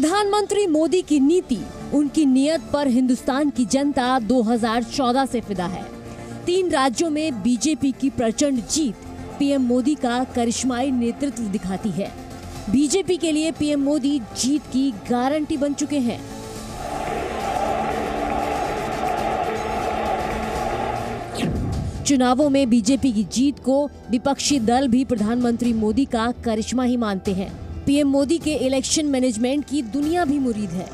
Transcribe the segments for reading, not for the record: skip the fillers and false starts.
प्रधानमंत्री मोदी की नीति, उनकी नीयत पर हिंदुस्तान की जनता 2014 से फिदा है। 3 राज्यों में बीजेपी की प्रचंड जीत पीएम मोदी का करिश्माई नेतृत्व दिखाती है। बीजेपी के लिए पीएम मोदी जीत की गारंटी बन चुके हैं। चुनावों में बीजेपी की जीत को विपक्षी दल भी प्रधानमंत्री मोदी का करिश्मा ही मानते हैं। पीएम मोदी के इलेक्शन मैनेजमेंट की दुनिया भी मुरीद है।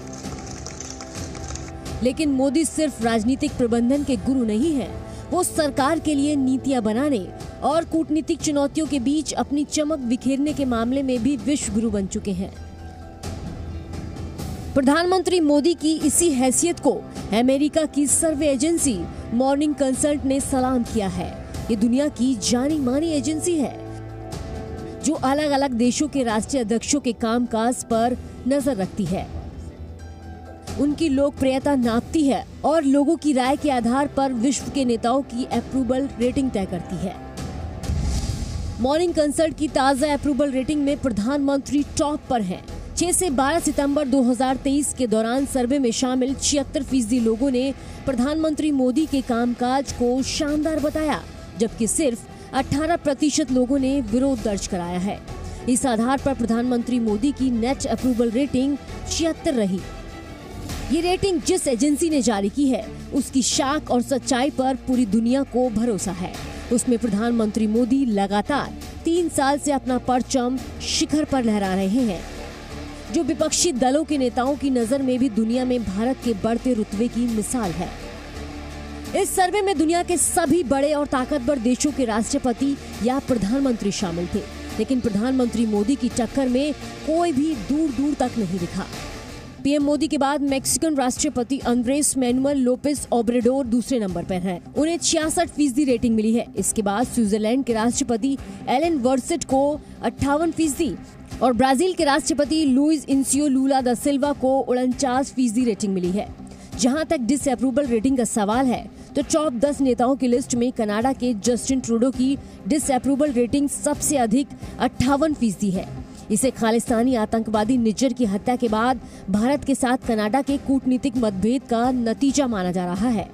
लेकिन मोदी सिर्फ राजनीतिक प्रबंधन के गुरु नहीं हैं, वो सरकार के लिए नीतियां बनाने और कूटनीतिक चुनौतियों के बीच अपनी चमक बिखेरने के मामले में भी विश्व गुरु बन चुके हैं। प्रधानमंत्री मोदी की इसी हैसियत को अमेरिका की सर्वे एजेंसी मॉर्निंग कंसल्ट ने सलाम किया है। ये दुनिया की जानी मानी एजेंसी है जो अलग अलग देशों के राष्ट्रीय अध्यक्षों के कामकाज पर नजर रखती है, उनकी लोकप्रियता नापती है और लोगों की राय के आधार पर विश्व के नेताओं की अप्रूवल रेटिंग तय करती है। मॉर्निंग कंसल्ट की ताजा अप्रूवल रेटिंग में प्रधानमंत्री टॉप पर हैं। 6 से 12 सितंबर 2023 के दौरान सर्वे में शामिल 76% लोगों ने प्रधानमंत्री मोदी के कामकाज को शानदार बताया, जबकि सिर्फ 18% लोगों ने विरोध दर्ज कराया है। इस आधार पर प्रधानमंत्री मोदी की नेट अप्रूवल रेटिंग 76 रही। ये रेटिंग जिस एजेंसी ने जारी की है, उसकी शाख और सच्चाई पर पूरी दुनिया को भरोसा है। उसमें प्रधानमंत्री मोदी लगातार 3 साल से अपना परचम शिखर पर लहरा रहे हैं, जो विपक्षी दलों के नेताओं की नजर में भी दुनिया में भारत के बढ़ते रुतबे की मिसाल है। इस सर्वे में दुनिया के सभी बड़े और ताकतवर देशों के राष्ट्रपति या प्रधानमंत्री शामिल थे, लेकिन प्रधानमंत्री मोदी की टक्कर में कोई भी दूर दूर तक नहीं दिखा। पीएम मोदी के बाद मैक्सिकन राष्ट्रपति अंद्रेस मैनुअल लोपेस ओब्रेडोर दूसरे नंबर पर हैं। उन्हें 66% रेटिंग मिली है। इसके बाद स्विट्जरलैंड के राष्ट्रपति एलन वर्सेट को 58% और ब्राजील के राष्ट्रपति लुइस इनसियो लूला दा सिल्वा को 49% रेटिंग मिली है। जहां तक डिसअप्रूवल रेटिंग का सवाल है, तो टॉप 10 नेताओं की लिस्ट में कनाडा के जस्टिन ट्रूडो की डिसअप्रूवल रेटिंग सबसे अधिक 58% है। इसे खालिस्तानी आतंकवादी निज्जर की हत्या के बाद भारत के साथ कनाडा के कूटनीतिक मतभेद का नतीजा माना जा रहा है।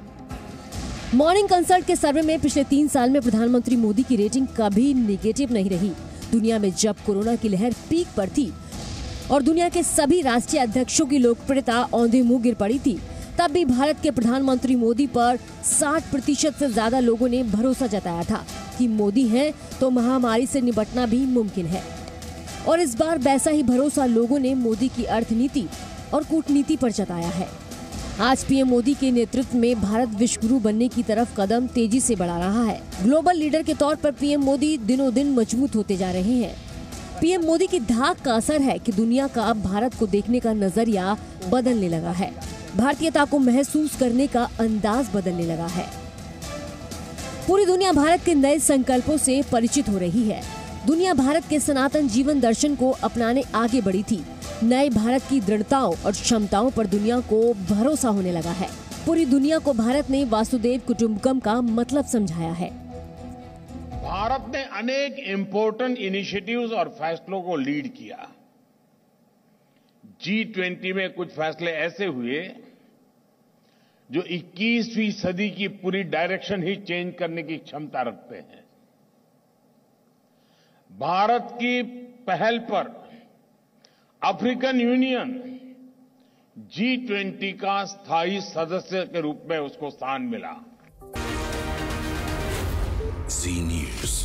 मॉर्निंग कंसल्ट के सर्वे में पिछले 3 साल में प्रधानमंत्री मोदी की रेटिंग कभी निगेटिव नहीं रही। दुनिया में जब कोरोना की लहर पीक पर थी और दुनिया के सभी राष्ट्रीय अध्यक्षों की लोकप्रियता औंधे मुंह गिर पड़ी थी, तब भी भारत के प्रधानमंत्री मोदी पर 60% से ज्यादा लोगों ने भरोसा जताया था कि मोदी हैं तो महामारी से निपटना भी मुमकिन है। और इस बार वैसा ही भरोसा लोगों ने मोदी की अर्थनीति और कूटनीति पर जताया है। आज पीएम मोदी के नेतृत्व में भारत विश्व गुरु बनने की तरफ कदम तेजी से बढ़ा रहा है। ग्लोबल लीडर के तौर पर पीएम मोदी दिनों दिन मजबूत होते जा रहे हैं। पीएम मोदी की धाक का असर है कि दुनिया का अब भारत को देखने का नजरिया बदलने लगा है। भारतीयता को महसूस करने का अंदाज बदलने लगा है। पूरी दुनिया भारत के नए संकल्पों से परिचित हो रही है। दुनिया भारत के सनातन जीवन दर्शन को अपनाने आगे बढ़ी थी। नए भारत की दृढ़ताओं और क्षमताओं पर दुनिया को भरोसा होने लगा है। पूरी दुनिया को भारत ने वासुदेव कुटुंबकम का मतलब समझाया है। भारत ने अनेक इम्पोर्टेंट इनिशिएटिव्स और फैसलों को लीड किया। G20 में कुछ फैसले ऐसे हुए जो 21वीं सदी की पूरी डायरेक्शन ही चेंज करने की क्षमता रखते हैं। भारत की पहल पर अफ्रीकन यूनियन G20 का स्थायी सदस्य के रूप में उसको स्थान मिला। Zee News।